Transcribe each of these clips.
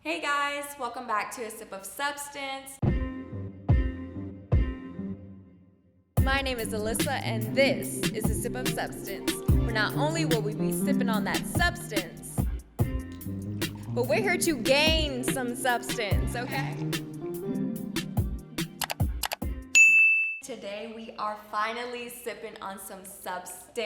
Hey guys, welcome back to A Sip of Substance. My name is Alyssa and this is A Sip of Substance, where not only will we be sipping on that substance, but we're here to gain some substance, okay? Today we are finally sipping on some substance.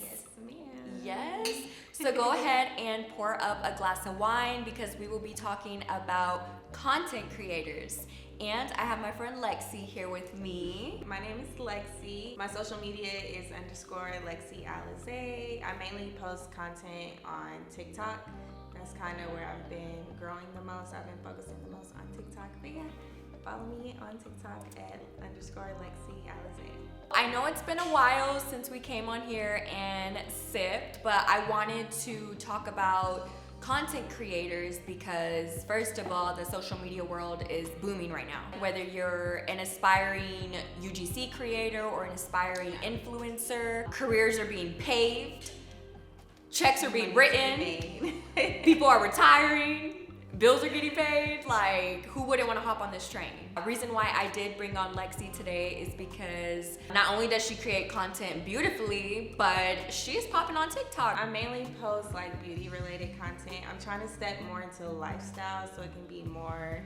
Yes, ma'am. Yes. So go ahead and pour up a glass of wine because we will be talking about content creators. And I have my friend Lexi here with me. My name is Lexi. My social media is _Lexi I. I mainly post content on TikTok. That's kind of where I've been growing the most. I've been focusing the most on TikTok. But yeah, follow me on TikTok at _Lexi I. I know it's been a while since we came on here and sipped, but I wanted to talk about content creators because first of all, the social media world is booming right now. Whether you're an aspiring UGC creator or an aspiring influencer, careers are being paved, checks are being written, people are retiring, bills are getting paid. Like, who wouldn't want to hop on this train? A reason why I did bring on Lexi today is because not only does she create content beautifully, but she's popping on TikTok. I mainly post like beauty related content. I'm trying to step more into lifestyle so it can be more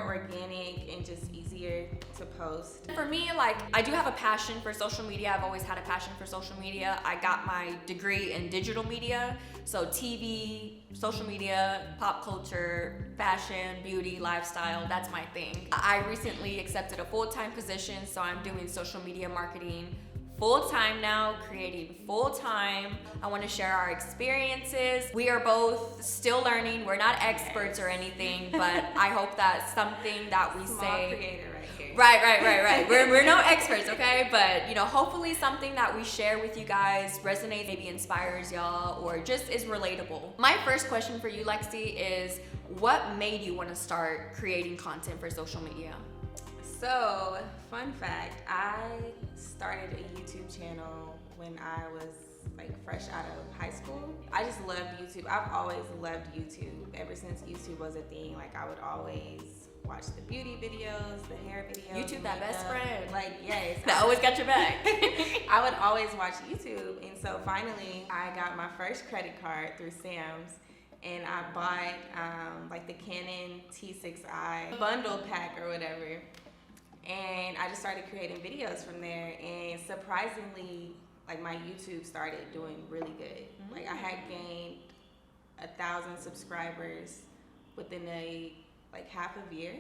organic and just easier to post. For me, like, I do have a passion for social media. I've always had a passion for social media. I got my degree in digital media, so TV, social media, pop culture, fashion, beauty, lifestyle, that's my thing. I recently accepted a full-time position, so I'm doing social media marketing full-time now, creating full-time. I want to share our experiences. We are both still learning. We're not experts or anything, but I hope that something that we Small say... creator right here. Right. We're no experts, okay? But, hopefully something that we share with you guys resonates, maybe inspires y'all, or just is relatable. My first question for you, Lexi, is what made you want to start creating content for social media? So, fun fact, I started a YouTube channel when I was like fresh out of high school. I just loved YouTube. I've always loved YouTube. Ever since YouTube was a thing, like I would always watch the beauty videos, the hair videos. YouTube, that best friend. Like, yes. That always got your back. I would always watch YouTube. And so finally, I got my first credit card through Sam's. And I bought like the Canon T6i bundle pack or whatever. And I just started creating videos from there, and surprisingly, like my YouTube started doing really good. Like I had gained 1,000 subscribers within a half a year.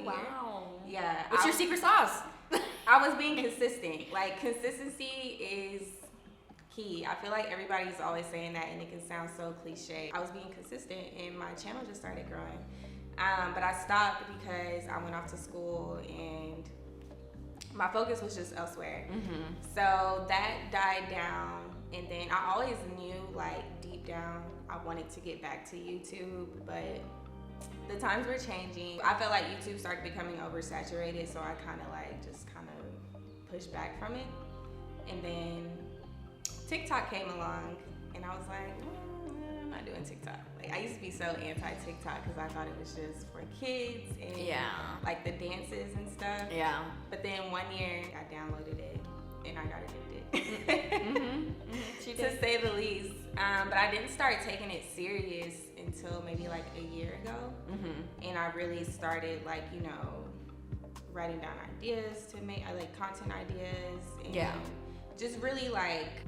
Wow. Yeah. What's your secret sauce? I was being consistent. Like consistency is key. I feel like everybody's always saying that, and it can sound so cliche. I was being consistent, and my channel just started growing. But I stopped because I went off to school and my focus was just elsewhere. So that died down, and then I always knew, like deep down, I wanted to get back to YouTube, but the times were changing. I felt like YouTube started becoming oversaturated, so I kind of pushed back from it. And then TikTok came along, and I was like, I'm not doing TikTok. Like I used to be so anti-TikTok because I thought it was just for kids and like the dances and stuff. Yeah. But then one year I downloaded it and I got addicted. She did. To say the least. But I didn't start taking it serious until maybe like a year ago. And I really started writing down ideas to make content ideas and just really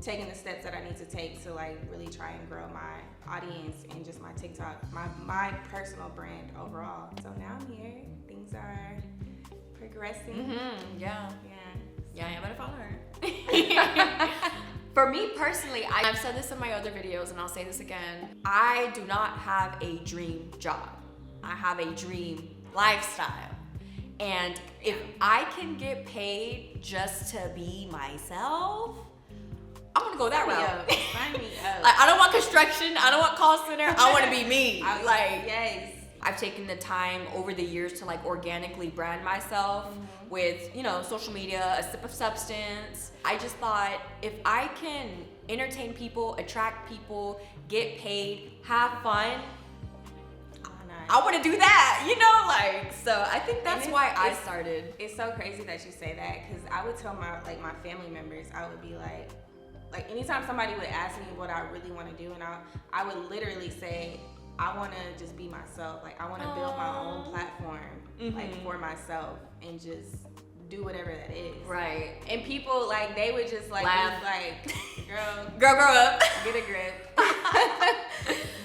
taking the steps that I need to take to really try and grow my audience and just my TikTok, my personal brand overall. So now I'm here. Things are progressing. Yeah, I better follow her. For me personally, I've said this in my other videos and I'll say this again. I do not have a dream job. I have a dream lifestyle. And if I can get paid just to be myself, I'm gonna go that route. Sign me up. I don't want construction. I don't want call center. I want to be me. Yes. I've taken the time over the years to organically brand myself with, social media, A Sip of Substance. I just thought if I can entertain people, attract people, get paid, have fun, I want to do that, you know, like, so I think that's why I started. It's so crazy that you say that, because I would tell my family members, I would be like anytime somebody would ask me what I really want to do, and I would literally say, I want to just be myself. Like, I want to build my own platform, like, for myself, and just do whatever that is. Right. And people, like, they would just, like, laugh. Like, girl, grow up. Get a grip.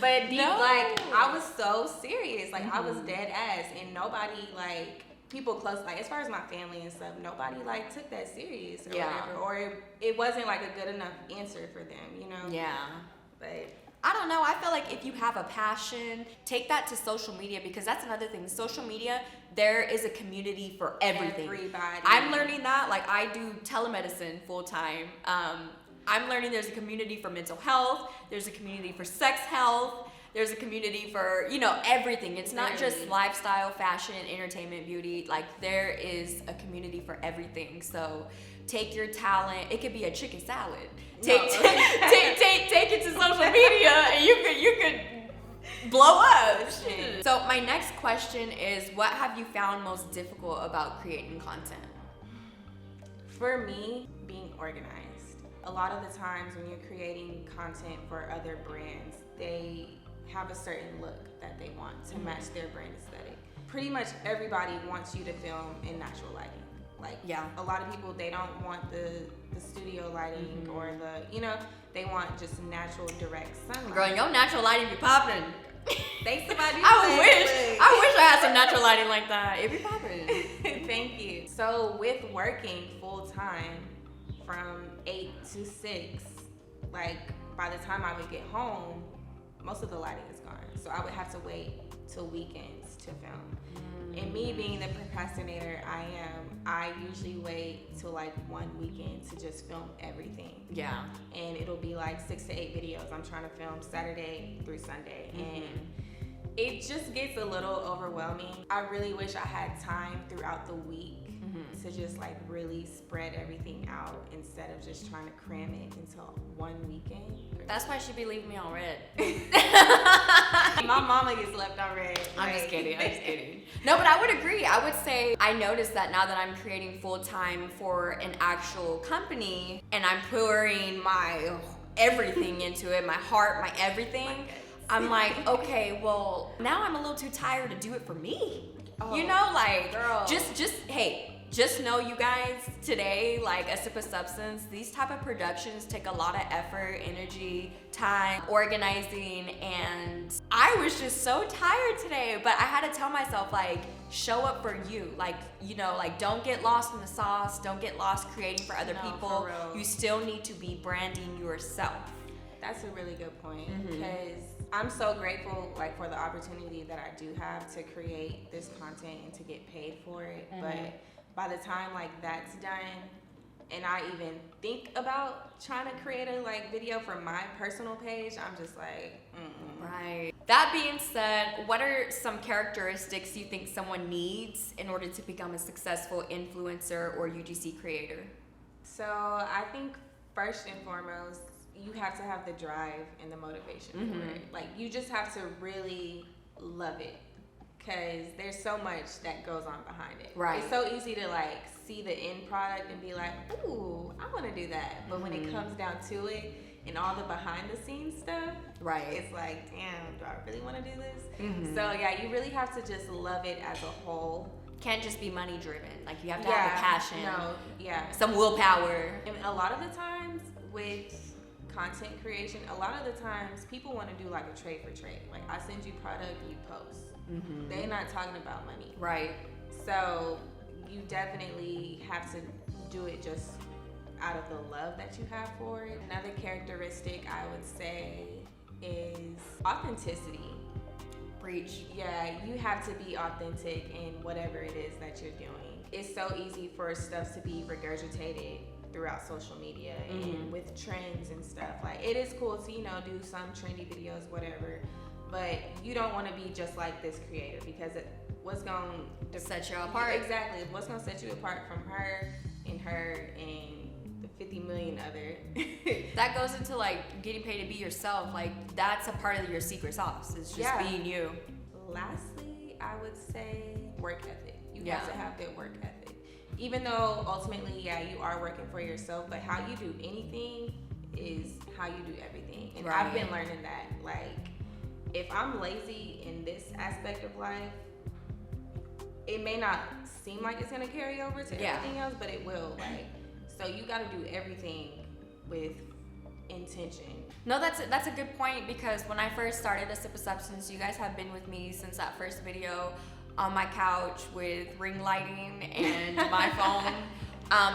But deep, like, I was so serious. Like, I was dead ass. And nobody, like, people close, like, as far as my family and stuff, nobody, like, took that serious or whatever. Or it wasn't, like, a good enough answer for them, you know? Yeah. But I don't know. I feel like if you have a passion, take that to social media, because that's another thing. Social media, there is a community for everything. Everybody. I'm learning that. Like, I do telemedicine full time. I'm learning there's a community for mental health. There's a community for sex health. There's a community for, you know, everything. It's not just lifestyle, fashion, entertainment, beauty. Like, there is a community for everything. So take your talent. It could be a chicken salad. Take it to social media, and you could blow up. So my next question is, what have you found most difficult about creating content? For me, being organized. A lot of the times when you're creating content for other brands, they have a certain look that they want to match their brand aesthetic. Pretty much everybody wants you to film in natural lighting. Like, a lot of people, they don't want the studio lighting or you know, they want just natural direct sunlight. Girl, your natural lighting be popping. Thanks somebody. I wish I had some natural lighting like that. It be popping. Thank you. So with working full time from 8 to 6, like, by the time I would get home, most of the lighting is gone. So I would have to wait till weekends to film. And me being the procrastinator I am, I usually wait till like one weekend to just film everything. Yeah. And it'll be like 6 to 8 videos I'm trying to film Saturday through Sunday. And it just gets a little overwhelming. I really wish I had time throughout the week to just like really spread everything out instead of just trying to cram it into one weekend. That's why she be leaving me on red. My mama gets left on red. I'm just kidding. No, but I would agree. I would say I noticed that now that I'm creating full time for an actual company and I'm pouring my everything into it, my heart, my everything, I'm like, okay, well, now I'm a little too tired to do it for me. You know, like, girl. Just know, you guys, today, like, A Sip of Substance, these type of productions take a lot of effort, energy, time, organizing, and I was just so tired today, but I had to tell myself, like, show up for you. Like, you know, like, don't get lost in the sauce, don't get lost creating for other people. For real. You still need to be branding yourself. That's a really good point, because I'm so grateful, like, for the opportunity that I do have to create this content and to get paid for it, but by the time like that's done and I even think about trying to create a like video for my personal page, I'm just like, Right. That being said, what are some characteristics you think someone needs in order to become a successful influencer or UGC creator? So I think first and foremost, you have to have the drive and the motivation for it. Like, you just have to really love it. Because there's so much that goes on behind it. Right. It's so easy to like see the end product and be like, ooh, I want to do that. But when it comes down to it and all the behind the scenes stuff, it's like, damn, do I really want to do this? So yeah, you really have to just love it as a whole. Can't just be money driven. Like, you have to have a passion. Some willpower. And a lot of the times with content creation, a lot of the times people want to do like a trade for trade. Like, I send you product, you post. They're not talking about money. Right. So you definitely have to do it just out of the love that you have for it. Another characteristic I would say is authenticity. Preach. Yeah, you have to be authentic in whatever it is that you're doing. It's so easy for stuff to be regurgitated throughout social media and with trends and stuff. Like, it is cool to, you know, do some trendy videos, whatever. But you don't want to be just like this creator, because what's going to set you apart? Exactly. What's going to set you apart from her and the 50 million other? That goes into like getting paid to be yourself. Like, that's a part of your secret sauce. It's just being you. lastly, I would say work ethic. You Yeah. have to have good work ethic. Even though ultimately, yeah, you are working for yourself, but how you do anything is how you do everything. And Right. I've been learning that. Like, if I'm lazy in this aspect of life, it may not seem like it's gonna carry over to Yeah. everything else, but it will. Like, so you gotta do everything with intention. No, that's a good point, because when I first started A Sip of Substance, you guys have been with me since that first video on my couch with ring lighting and my phone.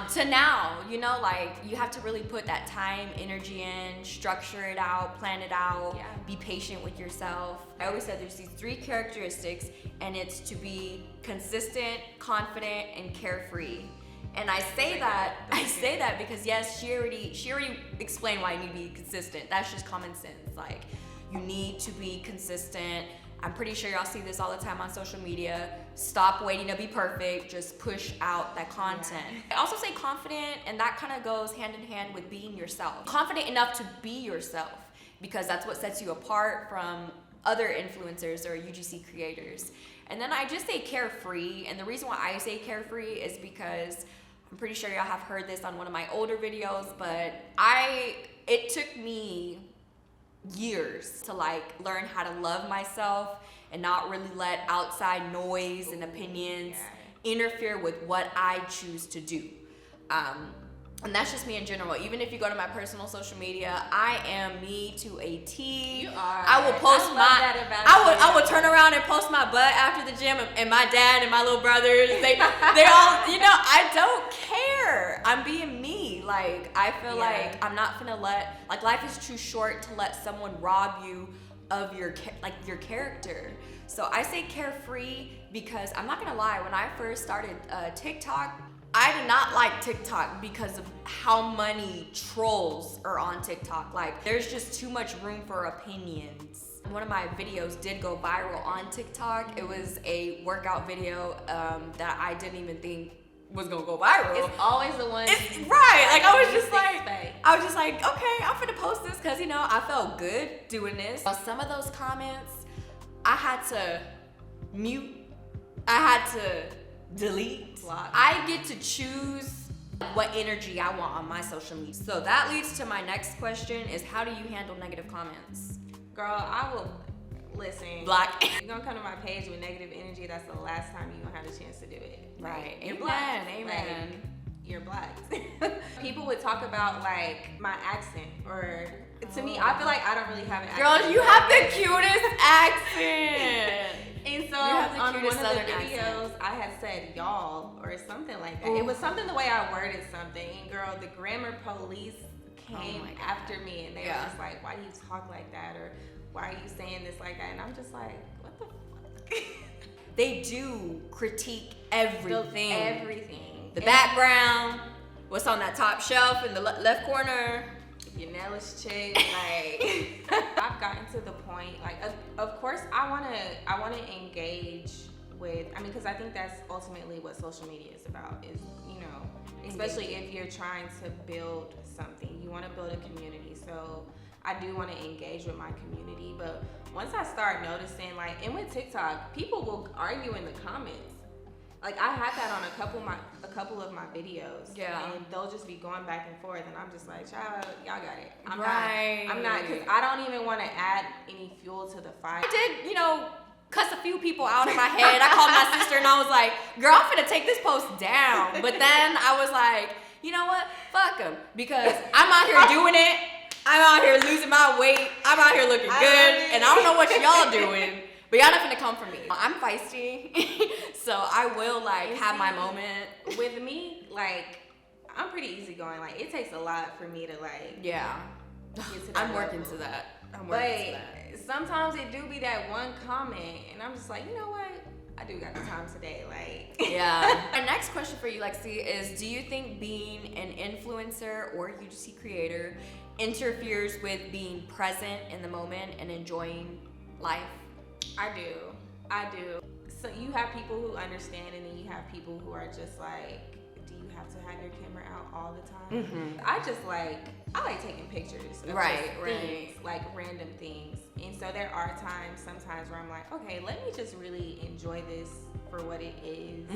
To now, you know, like, you have to really put that time, energy in, structure it out, plan it out, Yeah. be patient with yourself. I always said there's these 3 characteristics, and it's to be consistent, confident, and carefree. And I say that because yes, she already explained why you need to be consistent. That's just common sense. Like, you need to be consistent. I'm pretty sure y'all see this all the time on social media. Stop waiting to be perfect. Just push out that content. Yeah. I also say confident, and that kind of goes hand in hand with being yourself. Confident enough to be yourself, because that's what sets you apart from other influencers or UGC creators. And then I just say carefree, and the reason why I say carefree is because I'm pretty sure y'all have heard this on one of my older videos, but it took me years to like learn how to love myself and not really let outside noise and opinions interfere with what I choose to do. And that's just me in general. Even if you go to my personal social media, I am me to a T. You are. I will post I would turn around and post my butt after the gym, and my dad and my little brothers, they all, you know, I don't care. I'm being me. Like, I feel like I'm not gonna like, life is too short to let someone rob you of your character. So I say carefree because I'm not gonna lie, when I first started TikTok, I did not like TikTok because of how many trolls are on TikTok. Like, there's just too much room for opinions. One of my videos did go viral on TikTok. It was a workout video that I didn't even think was gonna go viral. It's always the one. Right. Like, I was just like, okay, I'm gonna post this because, you know, I felt good doing this. Some of those comments, I had to mute. I had to delete. Block. I get to choose what energy I want on my social media. So that leads to my next question is, how do you handle negative comments? Girl, I will listen. Block. You're gonna come to my page with negative energy, that's the last time you're gonna have a chance to do it. Right. You're Amen. black. Amen. Like, you're black. People would talk about like my accent, or to me, I feel like I don't really have an accent. Girl, you have the cutest accent. And so You have the on one of cutest the Southern videos, accent. I had said y'all or something like that. Ooh. It was something the way I worded something. And girl, the grammar police came Oh my God. after me, and they were just like, "Why do you talk like that?" Or "Why are you saying this like that?" And I'm just like, "What the fuck?" They do critique everything. Everything. The background, what's on that top shelf in the left corner. Your nail is chipped. Like, I've gotten to the point, like, of course, I wanna engage with. I mean, because I think that's ultimately what social media is about. Is, you know, especially if you're trying to build something, you want to build a community. So I do want to engage with my community, but once I start noticing, like, and with TikTok, people will argue in the comments. Like, I had that on a couple of my videos. Yeah. And they'll just be going back and forth, and I'm just like, child, y'all got it. I'm Right. not, because I don't even want to add any fuel to the fire. I did, you know, cuss a few people out in my head. I called my sister and I was like, girl, I'm finna take this post down. But then I was like, you know what? Fuck them. Because I'm out here doing it. I'm out here losing my weight. I'm out here looking good. And I don't know what y'all doing. But y'all not finna come for me. I'm feisty. So I will, like, have my moment. With me, like, I'm pretty easygoing. Like, it takes a lot for me to, like, Yeah. get to that I'm working level. to that. I'm But working to that. sometimes it do be that one comment, and I'm just like, you know what? I do got the time today. Like, Yeah. My next question for you, Lexi, is do you think being an influencer or UGC creator interferes with being present in the moment and enjoying life? I do. So you have people who understand, and then you have people who are just like, do you have to have your camera out all the time. I like taking pictures of things, like random things. And so there are sometimes where I'm like, okay, let me just really enjoy this for what it is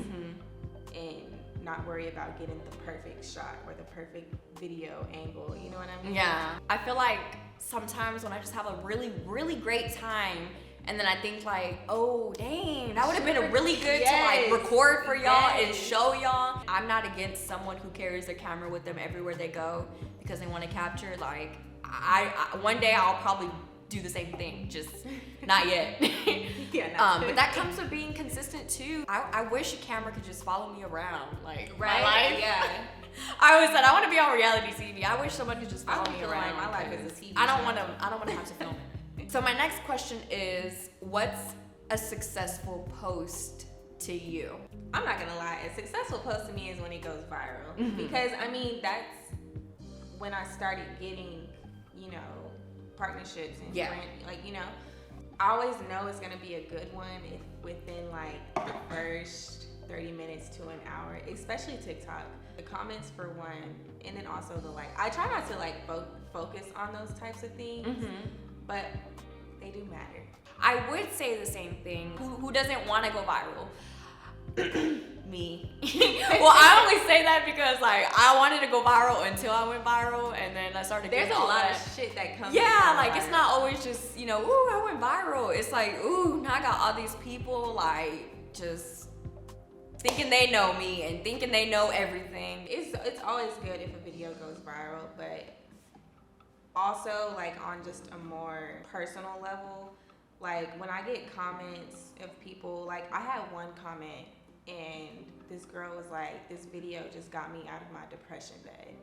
and not worry about getting the perfect shot or the perfect video angle. You know what I mean? Yeah. I feel like sometimes when I just have a really, really great time, and then I think like, oh dang, that would have been a really good to like record for y'all and show y'all. I'm not against someone who carries their camera with them everywhere they go because they want to capture. Like, I one day I'll probably do the same thing, just not yet. But that comes with being consistent too. I wish a camera could just follow me around, like my life. Yeah. I always said I want to be on reality TV. I wish someone could just follow me around. Like my life is a TV. I don't want to have to film it. So my next question is, what's a successful post to you? I'm not gonna lie, a successful post to me is when it goes viral. Because I mean, that's when I started getting, partnerships and brand, I always know it's gonna be a good one if within like the first 30 minutes to an hour, especially TikTok. The comments for one, and then also the like. I try not to like focus on those types of things, but they do matter. I would say the same thing. Who doesn't want to go viral? Me. Well, I only say that because like I wanted to go viral until I went viral, and then I started getting There's a lot of shit that comes. Yeah, like viral. It's not always just ooh, I went viral. It's like, ooh, now I got all these people like just thinking they know me and thinking they know everything. It's always good if a video goes viral, but also like on just a more personal level, like when I get comments of people, like I had one comment and this girl was like, this video just got me out of my depression bed.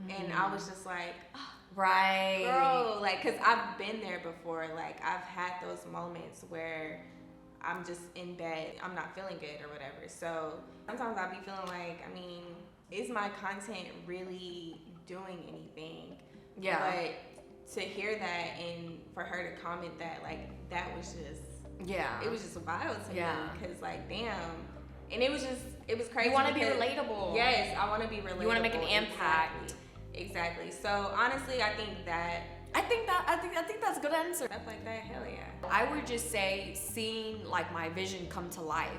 And I was just like, oh, right, girl, like, cause I've been there before. Like I've had those moments where I'm just in bed, I'm not feeling good or whatever. So sometimes I'll be feeling like, I mean, is my content really doing anything? Yeah. But to hear that and for her to comment that, like, that was just, it was just wild to me. Because, like, damn. And it was crazy. You want to be relatable. Yes, I want to be relatable. You want to make an impact. Exactly. So, honestly, I think that's a good answer. Stuff like that, hell yeah. I would just say seeing, like, my vision come to life.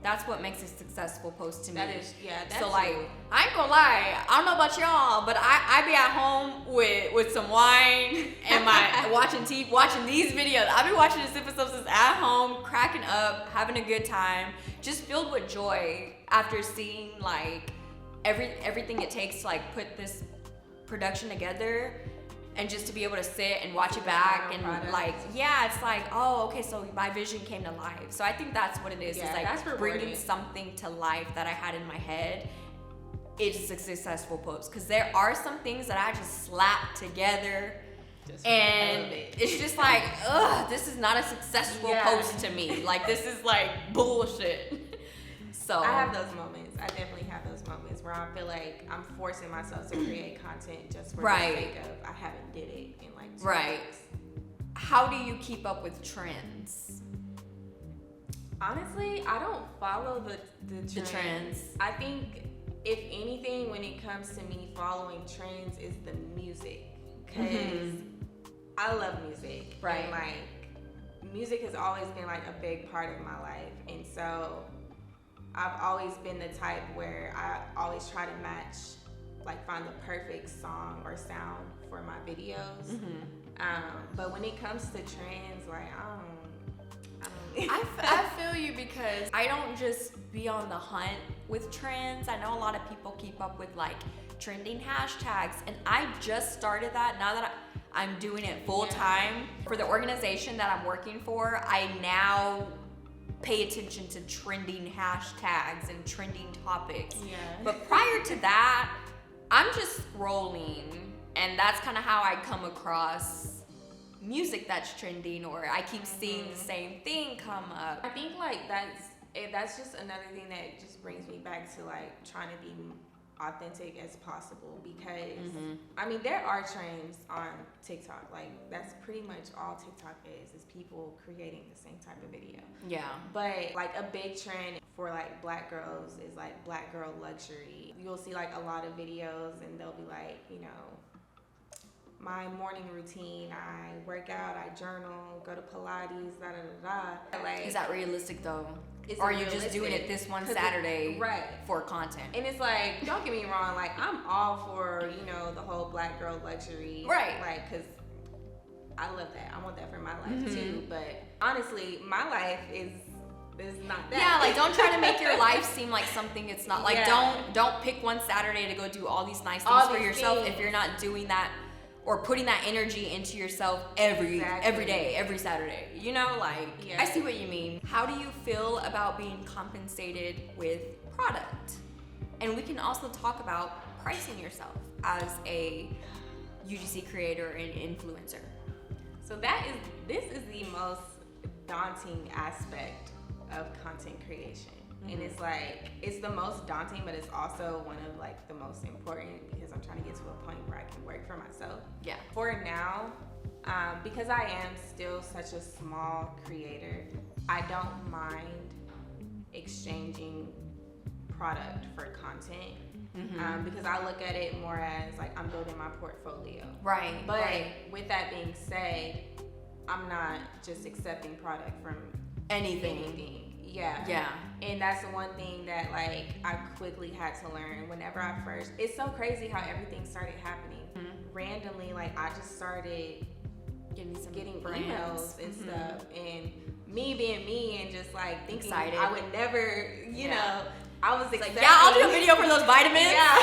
That's what makes a successful post to me. That's so like, true. I ain't gonna lie, I don't know about y'all, but I be at home with some wine and watching these videos. I be watching the Sippin' Substance at home, cracking up, having a good time, just filled with joy after seeing like everything it takes to like put this production together. And just to be able to sit and watch it back and like, it's like, oh, okay, so my vision came to life. So I think that's what it is. It's like bringing something to life that I had in my head. It's a successful post. Because there are some things that I just slap together and it's just like, ugh, this is not a successful post to me. Like, this is like bullshit. So I have those moments. I definitely have those moments where I feel like I'm forcing myself to create content just for the sake of I haven't did it in like 2 weeks. How do you keep up with trends? Honestly, I don't follow the trends. I think if anything, when it comes to me following trends, is the music, because I love music. Right. And like music has always been like a big part of my life, and so I've always been the type where I always try to match, like find the perfect song or sound for my videos. But when it comes to trends, like I feel you, because I don't just be on the hunt with trends. I know a lot of people keep up with like trending hashtags, and I just started that now that I'm doing it full time. For the organization that I'm working for, I now pay attention to trending hashtags and trending topics. But prior to that, I'm just scrolling, and that's kind of how I come across music that's trending, or I keep seeing the same thing come up. I think like that's just another thing that just brings me back to like trying to be authentic as possible, because I mean, there are trends on TikTok. Like that's pretty much all TikTok is people creating the same type of video. Yeah. But like a big trend for like black girls is like black girl luxury. You'll see like a lot of videos and they'll be like, you know, my morning routine, I work out, I journal, go to Pilates, da da da da. Like, is that realistic though? Is or are it you just realistic? doing it this one Saturday right. for content? And it's like, don't get me wrong, like I'm all for, you know, the whole black girl luxury. Right. Like, cause I love that. I want that for my life too. But honestly, my life is not that. Yeah, like don't try to make your life seem like something it's not. Like don't pick one Saturday to go do all these nice things for yourself if you're not doing that or putting that energy into yourself every day, every Saturday. You know, like I see what you mean. How do you feel about being compensated with product? And we can also talk about pricing yourself as a UGC creator and influencer. So this is the most daunting aspect of content creation. And it's like, it's the most daunting, but it's also one of like the most important because I'm trying to get to a point where I can work for myself. Yeah. For now, because I am still such a small creator, I don't mind exchanging product for content. Because I look at it more as like I'm building my portfolio. Right. But with that being said, I'm not just accepting product from anything. Yeah. And that's the one thing that like I quickly had to learn whenever I first, it's so crazy how everything started happening. Randomly, like I just started getting emails and stuff, and me being me and just like thinking excited. I would never, you know, I was like, yeah, I'll do a video for those vitamins. Yeah.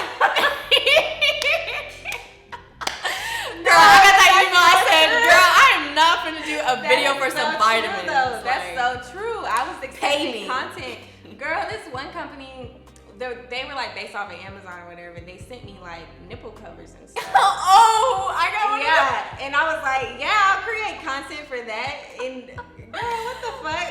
Girl, I got that email. I said, girl, I am not gonna do a video for some vitamins. That's so true. I was expecting content. Girl, this one company, they were like based off of Amazon or whatever. They sent me like nipple covers and stuff. Oh, I got one. Yeah, and I was like, yeah, I'll create content for that. And girl, what the fuck?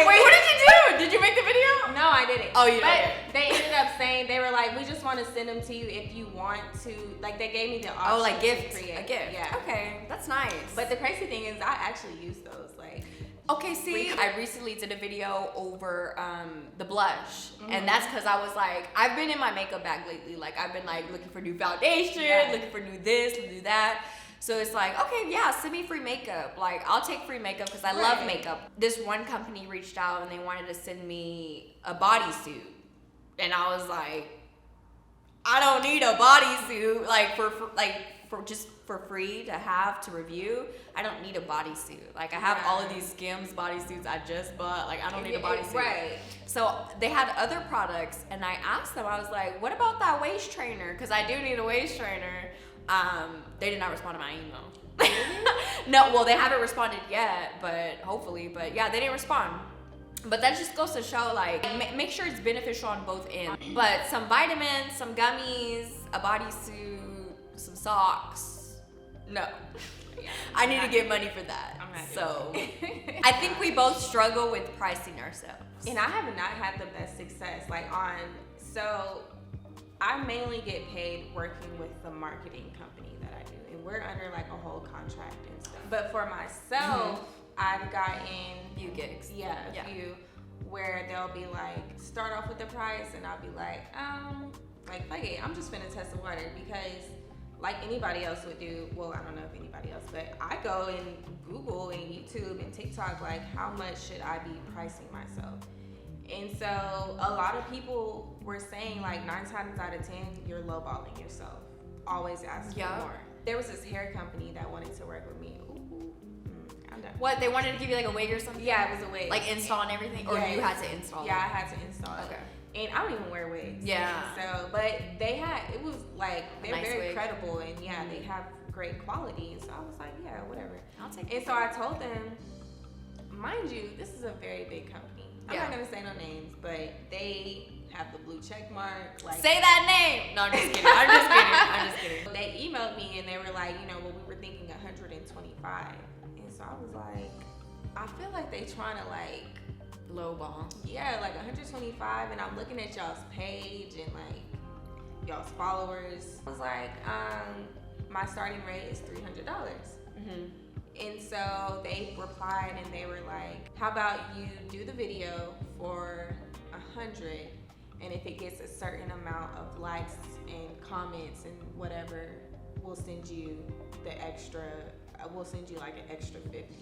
Wait, what did you do? Did you make the video? No, I didn't. Oh, you But didn't. they ended up saying, they were like, we just want to send them to you if you want to. Like, they gave me the option. Oh, like to gift. create. A gift. Yeah. Okay, that's nice. But the crazy thing is, I actually use those. Like, okay, see, I recently did a video over the blush, and that's because I was like, I've been in my makeup bag lately. Like, I've been like looking for new foundation, looking for new this, new that. So it's like, okay, yeah, send me free makeup. Like, I'll take free makeup because I love makeup. This one company reached out and they wanted to send me a bodysuit, and I was like, I don't need a bodysuit. Like for free to have to review. I don't need a bodysuit. Like I have all of these Skims bodysuits I just bought. Like I don't need a bodysuit. Right. So they had other products, and I asked them. I was like, "What about that waist trainer? Because I do need a waist trainer." They did not respond to my email. No, well, they haven't responded yet, but hopefully. But yeah, they didn't respond. But that just goes to show, like, make sure it's beneficial on both ends. But some vitamins, some gummies, a bodysuit, some socks. No. I need to get money for that. I'm not so I think we both struggle with pricing ourselves. And I have not had the best success. So I mainly get paid working with the marketing company that I do. And we're under like a whole contract and stuff. But for myself, I've gotten few gigs. A few where they'll be like, start off with the price, and I'll be like, fuck it, I'm just finna test the water because like anybody else would do, well, I don't know if anybody else, but I go and Google and YouTube and TikTok, like how much should I be pricing myself? And so a lot of people were saying like 9 times out of 10, you're lowballing yourself. Always ask for more. There was this hair company that wanted to work with me. I'm done. What, they wanted to give you like a wig or something? Yeah, it was a wig. Like install and everything? Or you had to install it? Yeah, I had to install it. Okay. And I don't even wear wigs. Yeah. So, but it was like, they're nice very wig. credible, and they have great quality. And so I was like, yeah, whatever. I'll take it. And so I told them, mind you, this is a very big company. I'm not gonna say no names, but they have the blue check mark. Like, say that name. No, I'm just kidding. I'm just kidding. They emailed me and they were like, we were thinking 125. And so I was like, I feel like they trying to like lowball. Yeah, like 125, and I'm looking at y'all's page and like y'all's followers. I was like, my starting rate is $300. And so they replied and they were like, how about you do the video for 100, and if it gets a certain amount of likes and comments and whatever, we'll send you we'll send you like an extra 50.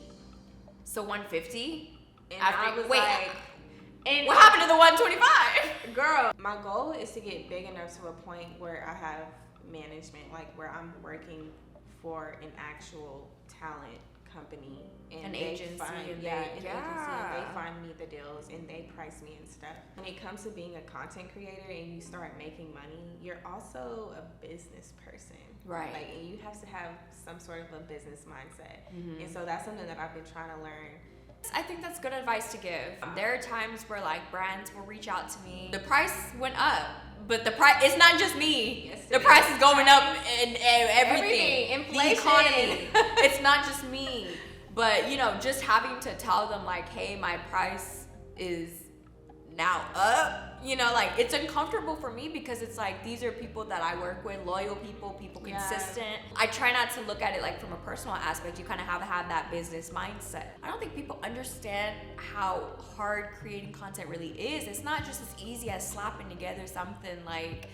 So 150? And I was like, and what happened to the 125? Girl, my goal is to get big enough to a point where I have management, like where I'm working for an actual talent company and an they agency, find, and agency, and they find me the deals and they price me and stuff. When it comes to being a content creator and you start making money, you're also a business person, right? Like, and you have to have some sort of a business mindset, Mm-hmm. and so that's something that I've been trying to learn. I think that's good advice to give. There are times where like brands will reach out to me. The price went up, but the price, it's not just me. Yes, the price is going up and everything. Inflation. The economy. It's not just me. But you know, just having to tell them like, hey, my price is now up. You know, like it's uncomfortable for me because it's like these are people that I work with, loyal people consistent. I try not to look at it like from a personal aspect. You kind of have to have that business mindset. I don't think people understand how hard creating content really is. It's not just as easy as slapping together something. Like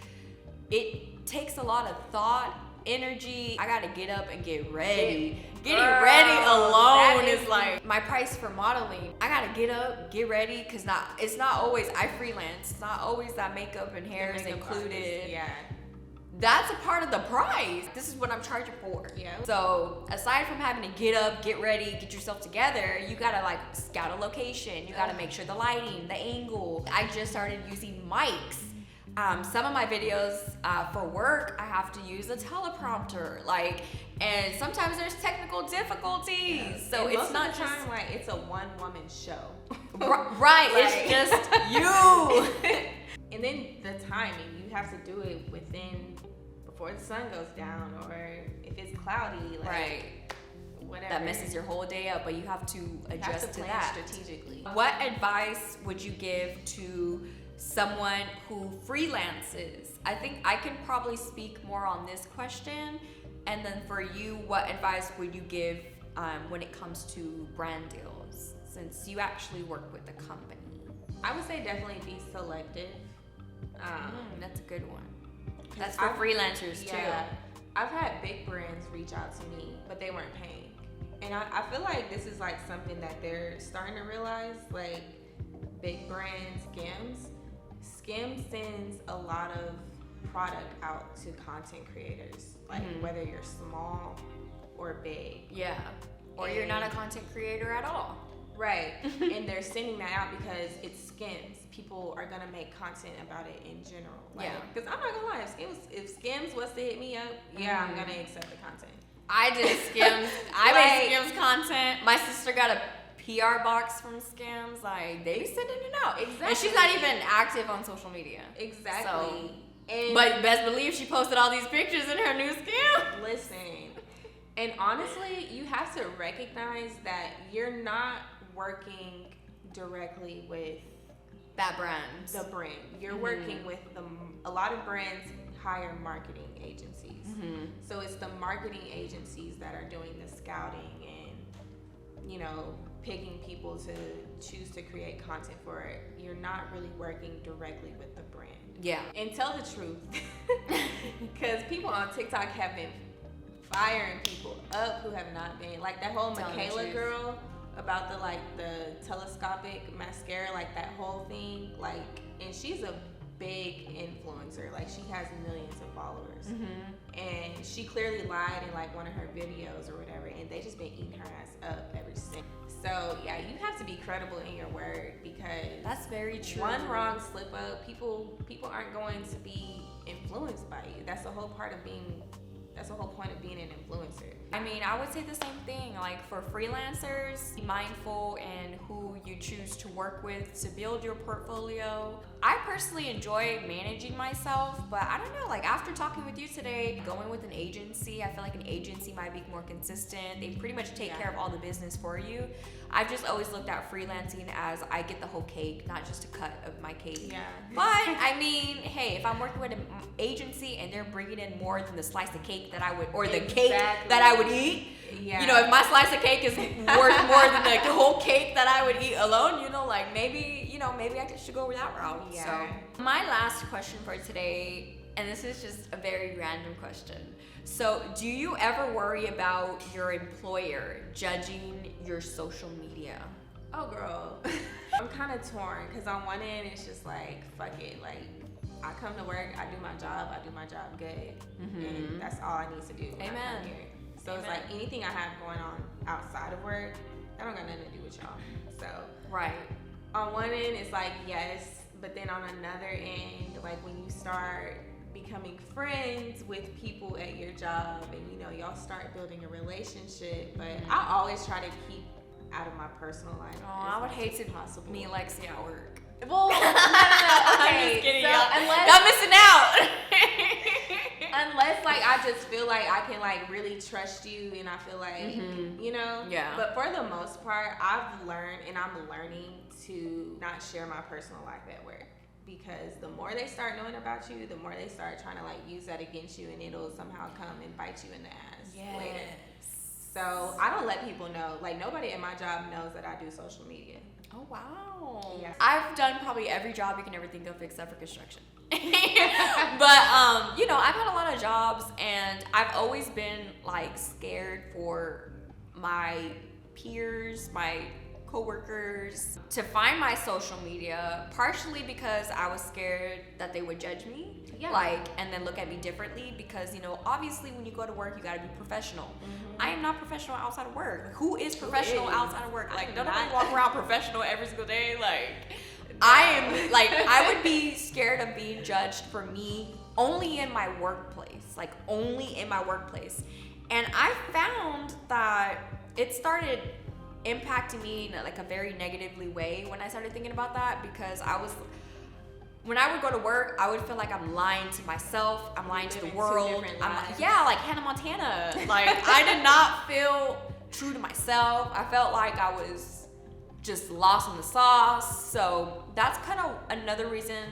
it takes a lot of thought, energy. I gotta get up and get ready. Getting ready alone is like my price for modeling. I gotta get up, get ready, cause it's not always I freelance. It's not always that makeup and hair is included. Artist, yeah. That's a part of the price. This is what I'm charging for. Yeah. So aside from having to get up, get ready, get yourself together, you gotta like scout a location. You gotta make sure the lighting, the angle. I just started using mics. Some of my videos for work, I have to use a teleprompter, and sometimes there's technical difficulties. So and it's not just time, like it's a one-woman show. Right, it's just you. And then the timing, you have to do it before the sun goes down, or if it's cloudy, like right. Whatever. That messes your whole day up, but you have to adjust to that strategically. What advice would you give to someone who freelances? I think I can probably speak more on this question. And then for you, what advice would you give when it comes to brand deals, since you actually work with the company? I would say definitely be selective. That's a good one. That's for freelancers too. I've had big brands reach out to me, but they weren't paying. And I feel like this is like something that they're starting to realize, like big brands, Skims sends a lot of product out to content creators, like whether you're small or big. Yeah. Or you're not a content creator at all. Right. And they're sending that out because it's Skims. People are gonna make content about it in general. Like, because I'm not gonna lie, if Skims was to hit me up, I'm gonna accept the content. I did Skims. I made Skims content. My sister got a PR box from Skims. Like, they be sending it out. Exactly. And she's not even active on social media. Exactly. So, but best believe she posted all these pictures in her new Skim. Listen, and honestly, you have to recognize that you're not working directly with that brand. The brand. You're working with a lot of brands hire marketing agencies. So it's the marketing agencies that are doing the scouting and, you know, picking people to choose to create content for it. You're not really working directly with the brand. Yeah. And tell the truth. Because people on TikTok have been firing people up who have not been. Like that whole Michaela girl about the telescopic mascara, like that whole thing. Like, and she's a big influencer. Like she has millions of followers. And she clearly lied in like one of her videos or whatever. And they just been eating her ass up ever since. So yeah, you have to be credible in your word, because that's very true. One wrong slip up, people aren't going to be influenced by you. That's the whole point of being an influencer. I mean, I would say the same thing. Like for freelancers, be mindful in who you choose to work with to build your portfolio. I personally enjoy managing myself, but I don't know, like after talking with you today, going with an agency, I feel like an agency might be more consistent. They pretty much take care of all the business for you. I've just always looked at freelancing as I get the whole cake, not just a cut of my cake. But I mean, hey, if I'm working with an agency and they're bringing in more than the slice of cake cake that I would, or the cake that I would eat. Yeah. You know, if my slice of cake is worth more than the whole cake that I would eat alone, you know, like maybe I should go that route. Yeah. So my last question for today, and this is just a very random question. So do you ever worry about your employer judging your social media? Oh, girl. I'm kind of torn because on one end, it's just like, fuck it. Like, I come to work, I do my job good. And that's all I need to do when I come here. So it's like anything I have going on outside of work, that don't got nothing to do with y'all. So right. On one end, it's like, yes. But then on another end, like when you start becoming friends with people at your job and, you know, y'all start building a relationship. But I always try to keep out of my personal life. Oh, I would hate to meet Lexi at work. Well, no. Okay, I'm just kidding. So y'all missing out. Unless like I just feel like I can like really trust you, and I feel like you know. Yeah. But for the most part, I've learned, and I'm learning to not share my personal life at work, because the more they start knowing about you, the more they start trying to like use that against you, and it'll somehow come and bite you in the ass later. So I don't let people know. Like nobody at my job knows that I do social media. Oh wow. Yeah. I've done probably every job you can ever think of except for construction. But you know, I've had a lot of jobs, and I've always been like scared for my peers, my coworkers to find my social media, partially because I was scared that they would judge me. Yeah. Like, and then look at me differently, because, you know, obviously when you go to work, you gotta be professional. I am not professional outside of work. Who is professional outside of work? Like, don't nobody walk around professional every single day. Like, I am, like, I would be scared of being judged for me only in my workplace. Like, only in my workplace. And I found that it started impacting me in like a very negatively way when I started thinking about that, because when I would go to work, I would feel like I'm lying to myself, I'm lying to the world. Yeah, like Hannah Montana. Like, I did not feel true to myself. I felt like I was just lost in the sauce. So that's kind of another reason,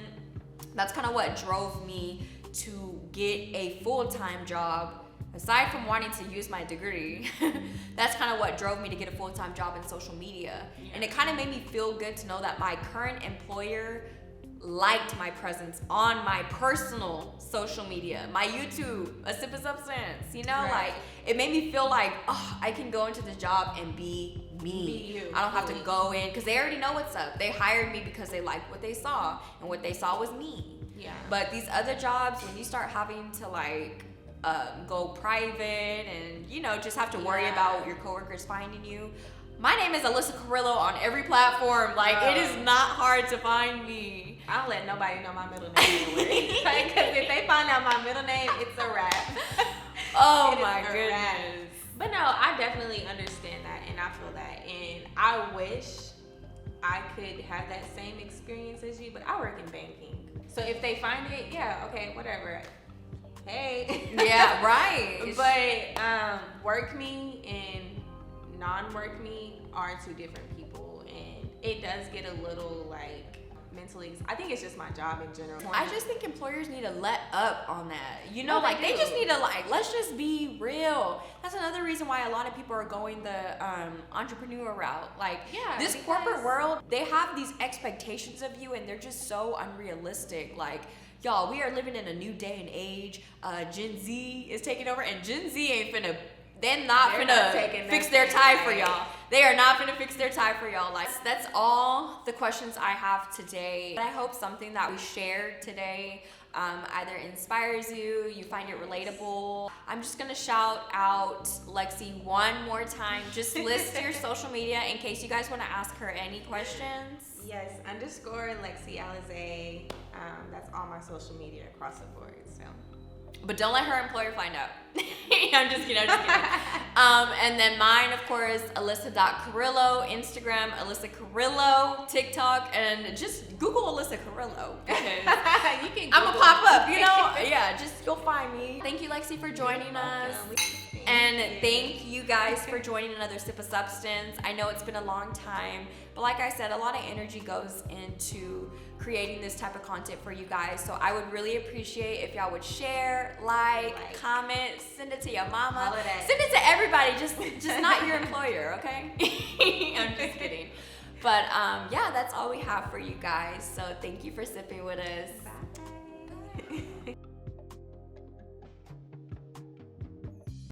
that's kind of what drove me to get a full-time job. Aside from wanting to use my degree, that's kind of what drove me to get a full-time job in social media. And it kind of made me feel good to know that my current employer liked my presence on my personal social media, my YouTube, A Sip of Substance, you know, like it made me feel like, oh, I can go into this job and be me. Be you. I don't have to go in, because they already know what's up. They hired me because they liked what they saw, and what they saw was me. Yeah. But these other jobs, when you start having to like go private and, you know, just have to worry about your coworkers finding you. My name is Alyssa Carrillo on every platform. Like, it is not hard to find me. I don't let nobody know my middle name anyway. Because if they find out my middle name, it's a wrap. Oh my goodness. But no, I definitely understand that, and I feel that. And I wish I could have that same experience as you, but I work in banking. So if they find it, yeah, okay, whatever. Hey. Yeah, right. But work me and non-work me are two different people, and it does get a little like mentally, I think it's just my job in general. I just think employers need to let up on that. You know, like they just need to like, let's just be real. That's another reason why a lot of people are going the entrepreneur route. Like, this corporate world, they have these expectations of you, and they're just so unrealistic. Like, y'all, we are living in a new day and age. Gen Z is taking over, and Gen Z ain't finna, they're not finna fix their tie for y'all. They are not finna fix their tie for y'all. Like, that's all the questions I have today. I hope something that we shared today either inspires you, you find it relatable. I'm just gonna shout out Lexi one more time. Just list your social media in case you guys wanna ask her any questions. Yes, _ Lexi Alize. That's all my social media across the board. So. But don't let her employer find out. I'm just kidding. And then mine, of course, Alyssa.Carrillo, Instagram, Alyssa Carrillo, TikTok, and just Google Alyssa Carrillo. Because you can I'm gonna pop up, you know? Yeah, just you'll find me. Thank you, Lexi, for joining us. And thank you guys for joining another Sip of Substance. I know it's been a long time, but like I said, a lot of energy goes into creating this type of content for you guys. So I would really appreciate if y'all would share, like, comment, send it to your mama, send it to everybody, just not your employer, okay? I'm just kidding. But yeah, that's all we have for you guys. So thank you for sipping with us. Bye.